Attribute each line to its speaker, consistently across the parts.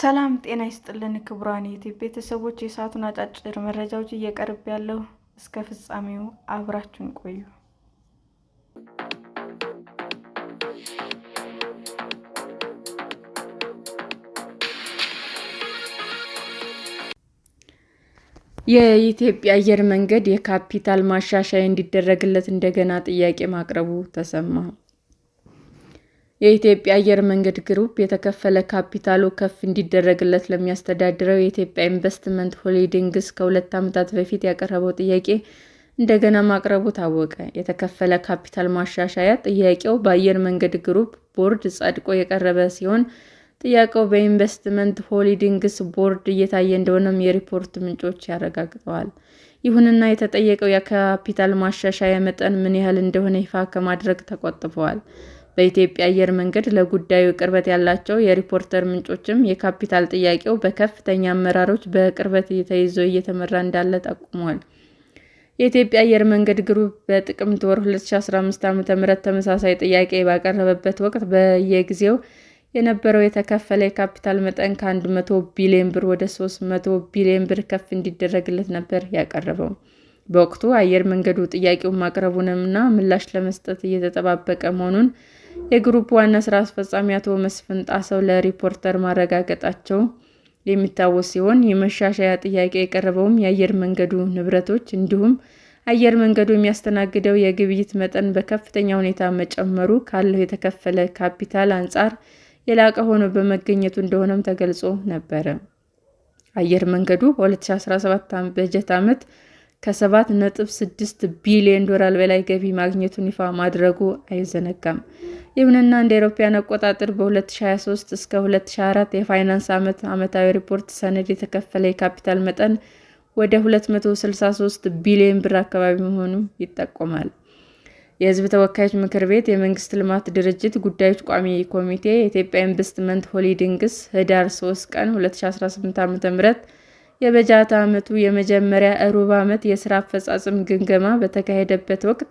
Speaker 1: ሰላም ጤና ይስጥልን ክቡራን የዩቲዩብ ቤተሰቦች፣ የሰዓቱን አጫጭር መረጃዎች እየቀርብ ያለው እስከ ፍጻሜው አብራችሁን ቆዩ። የኢትዮጵያ አየር መንገድ የካፒታል ማሻሻያ እንዲደረግለት እንደገና ጥያቄ ማቅረቡ ተሰማ። የኢትዮጵያ አየር መንገድ ግሩፕ የተከፈለ ካፒታሉ ከፍ እንዲደረግለት ለሚያስተዳድረው የኢትዮጵያ ኢንቨስትመንት ሆልዲንግስ ከ2 ዓመታት በፊት ያቀረበው ጥያቄ እንደገና ማቅረቡ ታወቀ። የተከፈለ ካፒታል ማሻሻያ ጥያቄው በአየር መንገድ ግሩፕ ቦርድ ጸድቆ የቀረበ ሲሆን ጥያቄው በኢንቨስትመንት ሆልዲንግስ ቦርድ እየታየ እንደሆነም የሪፖርት ምንጮች ያረጋግጠዋል። ይሁንና የተጠየቀው የካፒታል ማሻሻያ መጠን ምን ያህል እንደሆነ ይፋ ከማድረግ ተቆጥበዋል። በኢትዮጵያ አየር መንገድ ለጉዳዩ ቅርበት ያላቸው የሪፖርተር ምንጮችም የካፒታል ጥያቄው በከፍተኛ አመራሮች በቅርበት ተይዞ እየተመራ እንዳለ ጠቁመዋል። የኢትዮጵያ አየር መንገድ ግሩፕ በጥቅምት ወር 2015 ዓ.ም ተመሳሳይ ጥያቄ ባቀረበበት ወቅት በየጊዜው የነበረው የተከፈለ የካፒታል መጠን ከ100 ቢሊዮን ብር ወደ 300 ቢሊዮን ብር ከፍ እንዲደረግለት ነበር ያቀረበው። በወቅቱ አየር መንገዱ ጥያቄውን ማቅረቡንና ምላሽ ለመስጠት እየተጠባበቀ መሆኑን የግሩፕ ዋና ስራ አስፈጻሚ አቶ መስፍን ጣሰው ለሪፖርተር ማረጋገጣቸው የሚታወስ ሲሆን የማሻሻያ ጥያቄ የቀረበውም የአየር መንገዱ ንብረቶች እንዲሁም አየር መንገዱ የሚያስተናግደው የግብይት መጠን በከፍተኛ ሁኔታ መጨመሩ ካለው የተከፈለ ካፒታል አንጻር የላቀ ሆኖ በመገኘቱ እንደሆነም ተገልጾ ነበር። አየር መንገዱ በ2017 በጀት ዓመት ከ7.6 ቢሊዮን ዶላር በላይ ገቢ ማግኘቱን ይፋ ማድረጉ አይዘነጋም። ይሁንና እንደ አውሮፓውያን አቆጣጠር በ2023 እስከ 2024 የፋይናንስ ዓመት ዓመታዊ ሪፖርት ሰነድ የተከፈለ የካፒታል መጠን ወደ 263 ቢሊዮን ብር አካባቢ መሆኑ ይጠቆማል። የሕዝብ ተወካዮች ምክር ቤት የመንግስት ልማት ድርጅት ጉዳዮች ቋሚ ኮሚቴ የኢትዮጵያ ኢንቨስትመንት ሆልዲንግስ ህዳር 3 ቀን 2018 ዓ.ም የበጀት ዓመቱ የመጀመሪያ ሩብ ዓመት የሥራ አፈጻጸም ግምገማ በተካሄደበት ወቅት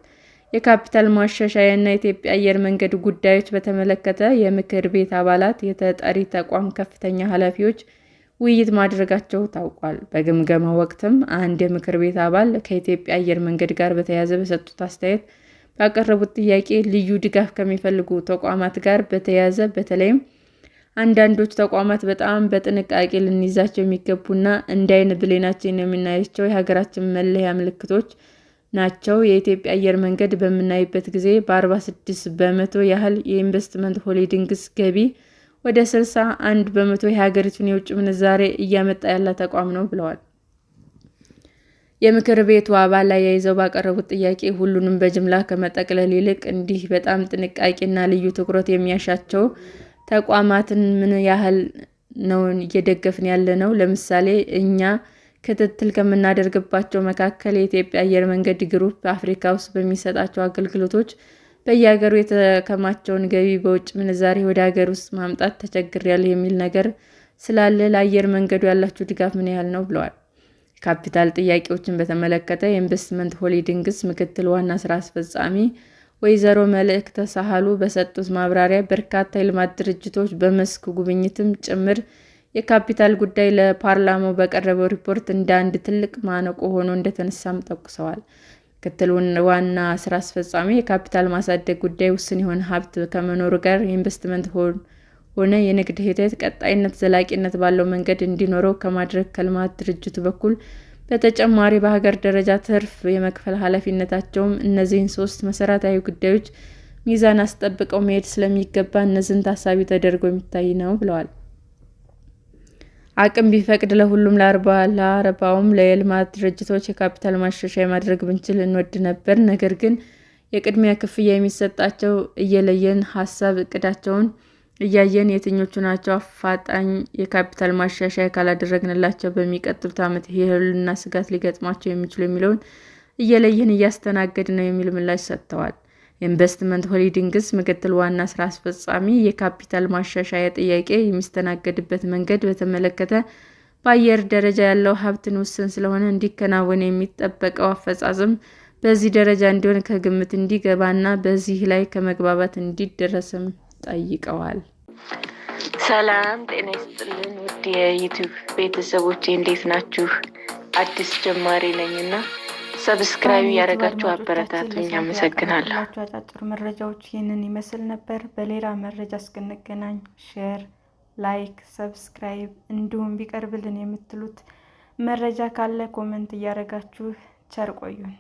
Speaker 1: የካፒታል ማሻሻያ እና የኢትዮጵያ አየር መንገድ ጉዳዮች በተመለከተ የምክር ቤት አባላት፣ የተጠሪ ተቋም ከፍተኛ ኃላፊዎች ውይይት ማድረጋቸው ታውቋል። በግምገማው ወቅትም አንድ የምክር ቤት አባል ከኢትዮጵያ አየር መንገድ ጋር በተያያዘ በሰጡት አስተያየት ባቀረቡት ጥያቄ ልዩ ድጋፍ ከሚፈልጉ ተቋማት ጋር በተያያዘ በተለይም አንዳንዶቹ ተቋማት በጣም በጥንቃቄ ልንይዛቸው የሚገቡና እንደ ዓይን ብሌናችን የምናያቸው የሀገራችን መለያ ምልክቶች ናቸው። የኢትዮጵያ አየር መንገድ በምናይበት ጊዜ በ46 በመቶ ያህል የኢንቨስትመንት ሆልዲንግስ ገቢ ወደ 61 በመቶ የሀገሪቱን የውጭ ምንዛሬ እያመጣ ያለ ተቋም ነው ብለዋል። የምክር ቤቱ አባል አያይዘው ባቀረቡት ጥያቄ ሁሉንም በጅምላ ከመጠቅለል ይልቅ እንዲህ በጣም ጥንቃቄና ልዩ ትኩረት የሚያሻቸው ተቋማትን ምን ያህል ነው እየደገፍን ያለነው? ለምሳሌ እኛ ክትትል ከምናደርግባቸው መካከል የኢትዮጵያ አየር መንገድ ግሩፕ አፍሪካ ውስጥ በሚሰጣቸው አገልግሎቶች በየሀገሩ የተከማቸውን ገቢ በውጭ ምንዛሬ ወደ ሀገር ውስጥ ማምጣት ተቸግሬያለሁ የሚል ነገር ስላለ ለአየር መንገዱ ያላችሁ ድጋፍ ምን ያህል ነው ብለዋል። ካፒታል ጥያቄዎችን በተመለከተ የኢንቨስትመንት ሆልዲንግስ ምክትል ዋና ስራ አስፈጻሚ ወይዘሮ መልእክተ ሳህሉ በሰጡት ማብራሪያ በርካታ የልማት ድርጅቶች በመስክ ጉብኝትም ጭምር የካፒታል ጉዳይ ለፓርላማው በቀረበው ሪፖርት እንደ አንድ ትልቅ ማነቆ ሆኖ እንደተነሳም ጠቅሰዋል። ምክትል ዋና ስራ አስፈጻሚ የካፒታል ማሳደግ ጉዳይ ውስን የሆነ ሀብት ከመኖሩ ጋር የኢንቨስትመንት ሆነ የንግድ ሂደት ቀጣይነት ዘላቂነት ባለው መንገድ እንዲኖረው ከማድረግ ከልማት ድርጅቱ በኩል በተጨማሪ በሀገር ደረጃ ትርፍ የመክፈል ኃላፊነታቸውም እነዚህን 3 መሰረታዊ ጉዳዮች ሚዛን አስጠብቀው መሄድ ስለሚገባ እነዚህን ታሳቢ ተደርጎ የሚታይ ነው ብለዋል። አቅም ቢፈቅድ ለሁሉም ለአርባውም የልማት ድርጅቶች የካፒታል ማሻሻያ ማድረግ ብንችል እንወድ ነበር። ነገር ግን የቅድሚያ ክፍያ የሚሰጣቸው እየለየን ሀሳብ እቅዳቸውን እያየን የትኞቹ ናቸው አፋጣኝ የካፒታል ማሻሻያ ካላደረግንላቸው በሚቀጥሉት ዓመት የህልውና ስጋት ሊገጥማቸው የሚችሉ የሚለውን እየለየን እያስተናገድ ነው የሚል ምላሽ ሰጥተዋል። የኢንቨስትመንት ሆልዲንግስ ምክትል ዋና ስራ አስፈጻሚ የካፒታል ማሻሻያ ጥያቄ የሚስተናገድበት መንገድ በተመለከተ በአየር ደረጃ ያለው ሀብትን ውስን ስለሆነ እንዲከናወን የሚጠበቀው አፈጻጸም በዚህ ደረጃ እንዲሆን ከግምት እንዲገባና በዚህ ላይ ከመግባባት እንዲደረስም ጠይቀዋል። ሰላም ጤና ይስጥልን ውድ የዩቲዩብ ቤተሰቦቼ እንዴት ናችሁ? አዲስ ጀማሪ ነኝና ሰብስክራይብ ያደረጋችሁ አበረታቱኝ። አመሰግናለሁ።
Speaker 2: አጫጭር መረጃዎች ይህንን ይመስል ነበር። በሌላ መረጃ እስክንገናኝ ሼር፣ ላይክ፣ ሰብስክራይብ እንዲሁም ቢቀርብልን የምትሉት መረጃ ካለ ኮመንት እያደረጋችሁ ቸር ቆዩን።